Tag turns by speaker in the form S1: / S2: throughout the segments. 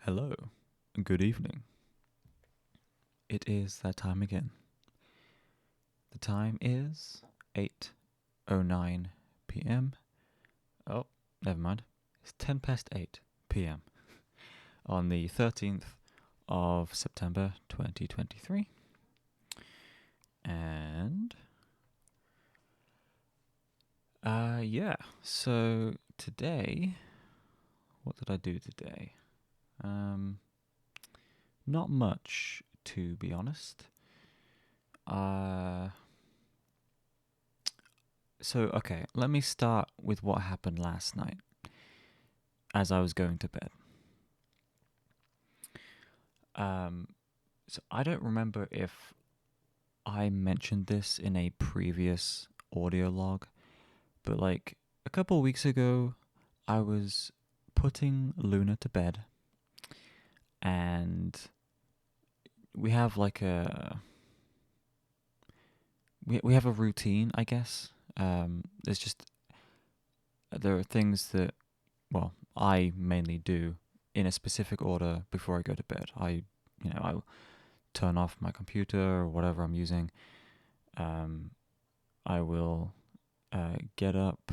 S1: Hello, good evening. It is that time again. The time is 8:09 p.m. Oh, never mind. It's 10 past 8 p.m. on the 13th of September 2023. And yeah, so today, what did I do today? Not much, to be honest. Okay, let me start with what happened last night as I was going to bed. So I don't remember if I mentioned this in a previous audio log, but like a couple weeks ago, I was putting Luna to bed, and we have like we have a routine, I guess. There's just there are things that I mainly do in a specific order before I go to bed. I turn off my computer or whatever I'm using. I will get up.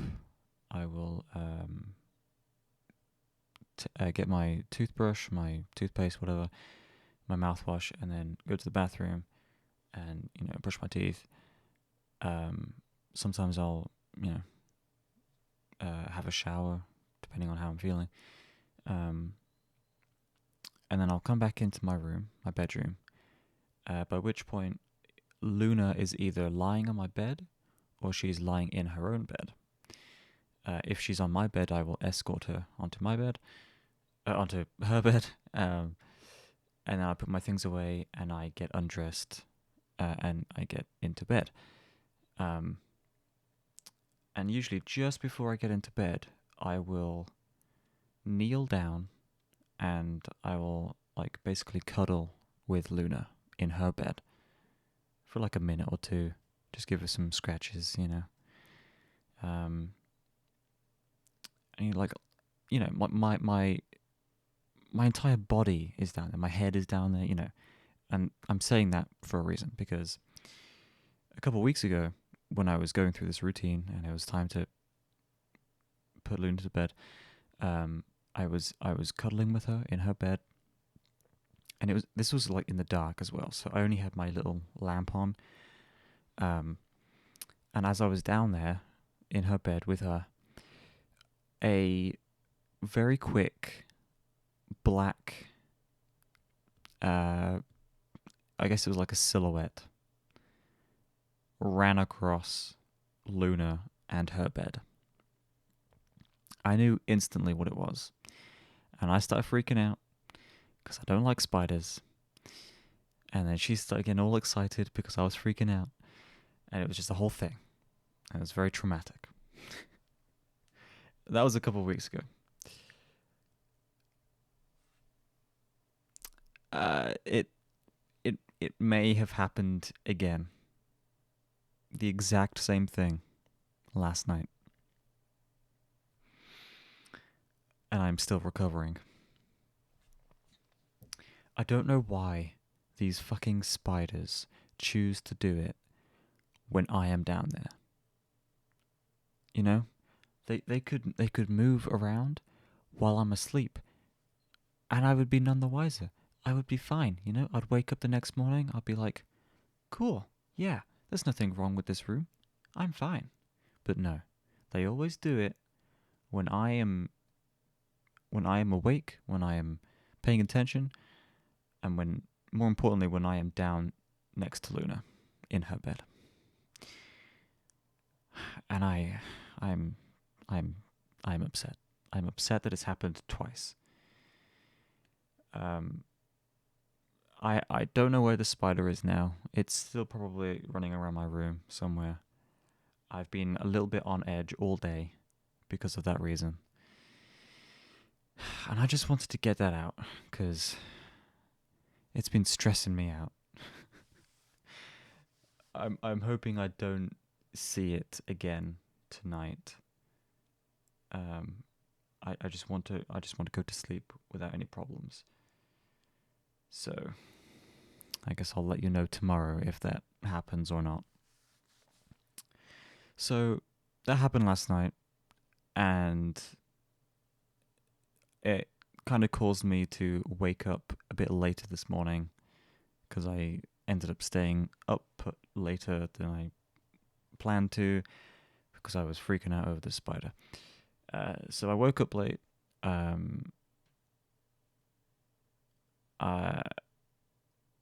S1: I will get my toothbrush, my toothpaste, whatever, my mouthwash, and then go to the bathroom and brush my teeth. Sometimes I'll have a shower depending on how I'm feeling. And then I'll come back into my room, my bedroom. By which point, Luna is either lying on my bed or she's lying in her own bed. If she's on my bed, I will escort her onto my bed, onto her bed, and then I put my things away and I get undressed and I get into bed. And usually, just before I get into bed, I will kneel down and I will basically cuddle with Luna in her bed for like a minute or two. Just give her some scratches, and my entire body is down there. My head is down there, and I'm saying that for a reason because a couple of weeks ago, when I was going through this routine and it was time to put Luna to bed, I was cuddling with her in her bed, and this was like in the dark as well. So I only had my little lamp on, and as I was down there in her bed with her, a very quick black, I guess it was like a silhouette, ran across Luna and her bed. I knew instantly what it was, and I started freaking out because I don't like spiders. And then she started getting all excited because I was freaking out, and it was just a whole thing. And it was very traumatic. That was a couple of weeks ago. It may have happened again. The exact same thing last night. And I'm still recovering. I don't know why these fucking spiders choose to do it when I am down there. They could move around while I'm asleep, and I would be none the wiser. I would be fine, I'd wake up the next morning, I'd be like, cool, yeah, there's nothing wrong with this room. I'm fine. But no, they always do it when I am awake, when I am paying attention, and more importantly, when I am down next to Luna in her bed. And I'm upset. I'm upset that it's happened twice. I don't know where the spider is now. It's still probably running around my room somewhere. I've been a little bit on edge all day because of that reason. And I just wanted to get that out because it's been stressing me out. I'm hoping I don't see it again tonight. I just want to go to sleep without any problems. So I guess I'll let you know tomorrow if that happens or not. So that happened last night, and it kind of caused me to wake up a bit later this morning because I ended up staying up later than I planned to because I was freaking out over the spider. So I woke up late.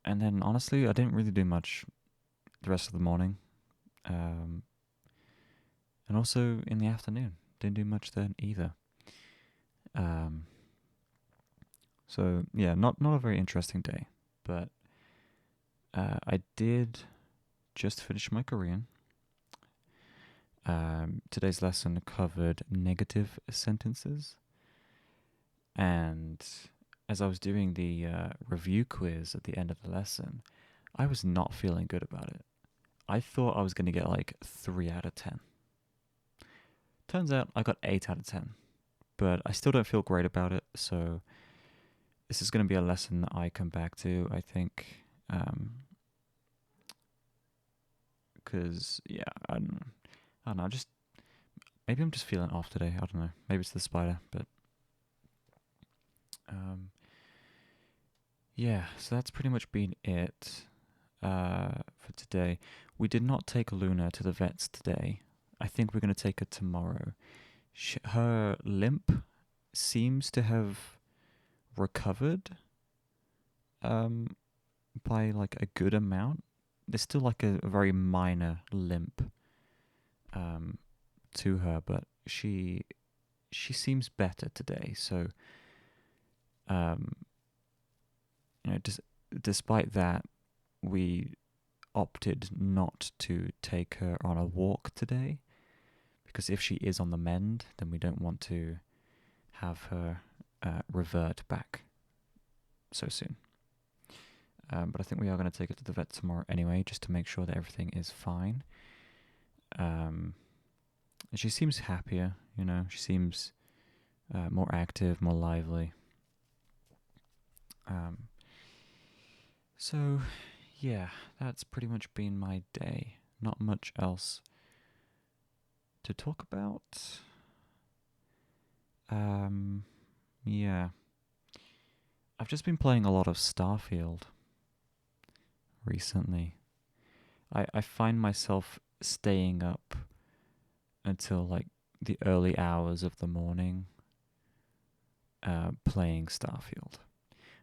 S1: And then honestly, I didn't really do much the rest of the morning. And also in the afternoon, didn't do much then either. So yeah, not a very interesting day, but I did just finish my Korean. Today's lesson covered negative sentences, and as I was doing the review quiz at the end of the lesson, I was not feeling good about it. I thought I was going to get like 3 out of 10. Turns out I got 8 out of 10, but I still don't feel great about it, so this is going to be a lesson that I come back to, I think, because, yeah, I don't know, just, maybe I'm just feeling off today, I don't know, maybe it's the spider, but, yeah, so that's pretty much been it for today. We did not take Luna to the vets today. I think we're going to take her tomorrow. Her limp seems to have recovered by like a good amount. There's still like a very minor limp to her, but she seems better today. So despite that, we opted not to take her on a walk today, because if she is on the mend, then we don't want to have her revert back so soon. But I think we are going to take her to the vet tomorrow anyway, just to make sure that everything is fine. She seems happier, she seems more active, more lively. So, yeah, that's pretty much been my day. Not much else to talk about. Yeah. I've just been playing a lot of Starfield recently. I find myself staying up until like the early hours of the morning playing Starfield,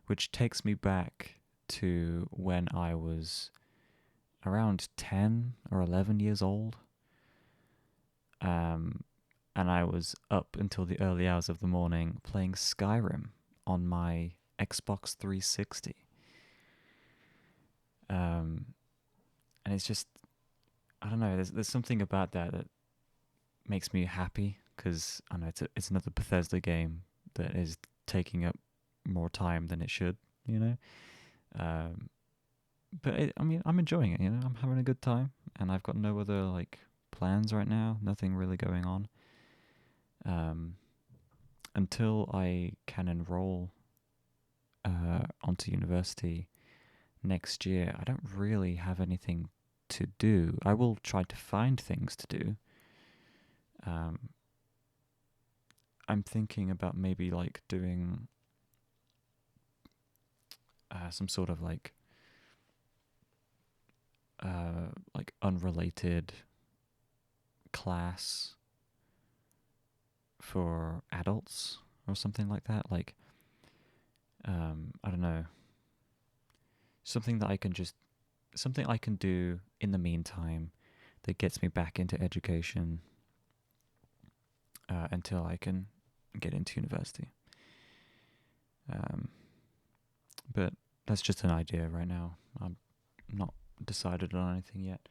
S1: which takes me back to when I was around 10 or 11 years old. And I was up until the early hours of the morning playing Skyrim on my Xbox 360. And it's just, I don't know, there's something about that makes me happy, because I know it's another Bethesda game that is taking up more time than it should, But I'm enjoying it, I'm having a good time, and I've got no other like plans right now, nothing really going on. Until I can enroll onto university next year, I don't really have anything to do. I will try to find things to do. I'm thinking about maybe like doing some sort of like unrelated class for adults or something like that. Like, I don't know, something I can do in the meantime that gets me back into education until I can get into university. But that's just an idea right now. I'm not decided on anything yet.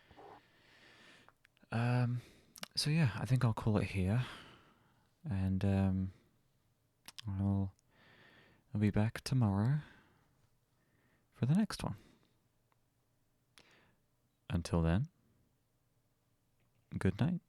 S1: So yeah, I think I'll call it here, and I'll be back tomorrow for the next one. Until then, good night.